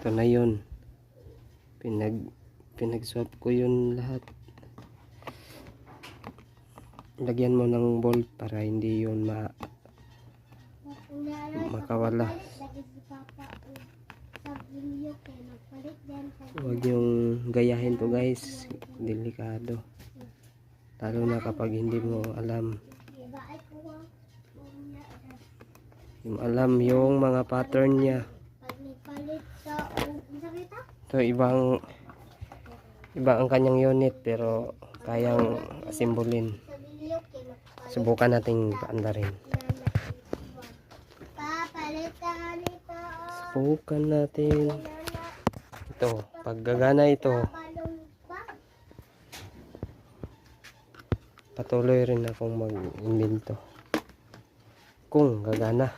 Ito na yun. Pinag-swap ko yun lahat. Lagyan mo ng bolt para hindi yun makawala. Huwag yung gayahin to guys. Delikado. Lalo na kapag hindi mo alam. Yung mga pattern niya. Ito iba ang kanyang unit pero kayang asimbulin. Subukan nating paandarin. Subukan natin. Ito, pag gagana ito, patuloy rin akong mag-imbento. Kung gagana.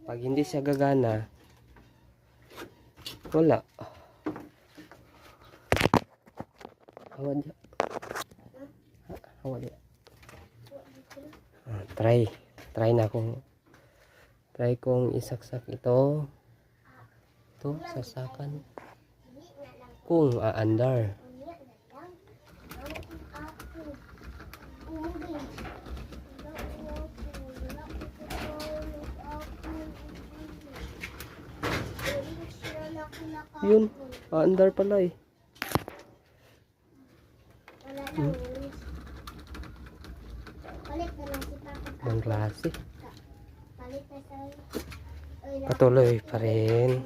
Pag hindi siya gagana, wala. Hawa dia. Hawa dia. Try na akong isaksak ito. Ito, sasakan. Kung aandar. Yun, aandar pala eh. Ang klase. Patuloy pa rin.